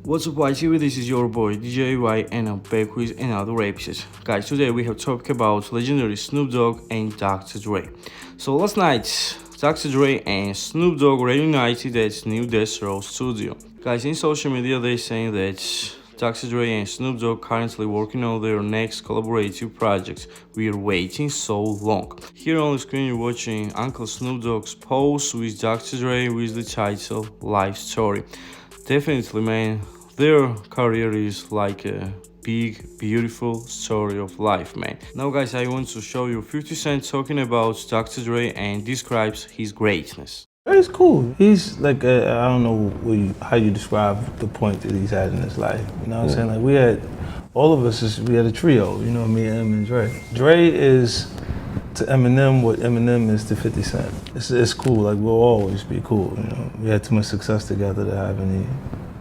What's up, YTV? This is your boy DJ Y, and I'm back with another episode. Guys, today we have talked about legendary Snoop Dogg and Dr. Dre. So last night, Dr. Dre and Snoop Dogg reunited at New Death Row Studio. Guys, in social media they saying that Dr. Dre and Snoop Dogg currently working on their next collaborative project. We are waiting so long. Here on the screen you're watching Uncle Snoop Dogg's post with Dr. Dre with the title Life Story. Definitely, man, their career is like a big, beautiful story of life, man. Now, guys, I want to show you 50 Cent talking about Dr. Dre and describes his greatness. It's cool. He's like, I don't know how you describe the point that he's had in his life. You know what I'm saying? Like, we had a trio, you know, me, Em, and Dre. Dre is to Eminem what Eminem is to 50 Cent. It's cool, like, we'll always be cool, you know. We had too much success together to have any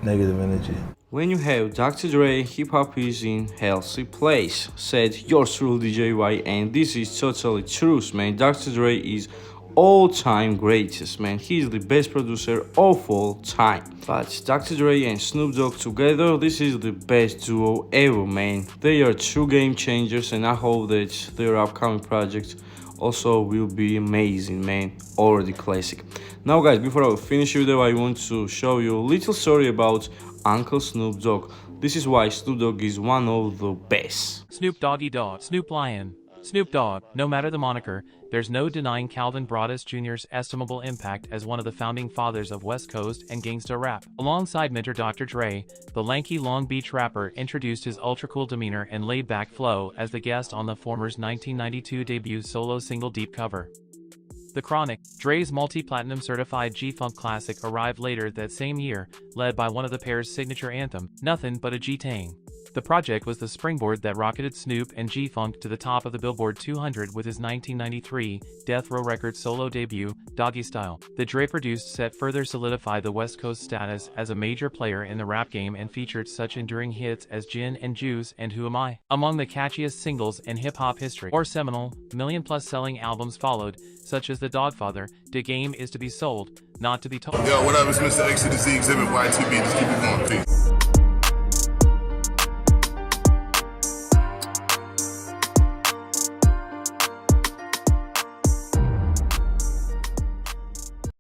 negative energy. When you have Dr. Dre, hip-hop is in healthy place, said yours truly DJ Y, and this is totally true, man. Dr. Dre is all-time greatest, man. He's the best producer of all time. But Dr. Dre and Snoop Dogg together, this is the best duo ever, man. They are true game changers, and I hope that their upcoming project also will be amazing, man. Already classic. Now, guys, before I finish the video, I want to show you a little story about Uncle Snoop Dogg. This is why Snoop Dogg is one of the best. Snoop Doggy Dogg, Snoop Lion, Snoop Dogg. No matter the moniker, there's no denying Calvin Broadus Jr.'s estimable impact as one of the founding fathers of West Coast and gangsta rap. Alongside mentor Dr. Dre, the lanky Long Beach rapper introduced his ultra-cool demeanor and laid-back flow as the guest on the former's 1992 debut solo single Deep Cover. The Chronic, Dre's multi-platinum certified G-Funk classic, arrived later that same year, led by one of the pair's signature anthem, Nothing But a G-Tang. The project was the springboard that rocketed Snoop and G-Funk to the top of the Billboard 200 with his 1993 Death Row Records solo debut, Doggy Style. The Dre-produced set further solidified the West Coast status as a major player in the rap game and featured such enduring hits as Gin and Juice and Who Am I? Among the catchiest singles in hip-hop history. Or seminal, million-plus selling albums followed, such as The Dogfather, The Game Is to Be Sold, Not to Be Told. Yo, what up? It's Mr. X to the Z Exhibit YTB. Just keep it going, peace.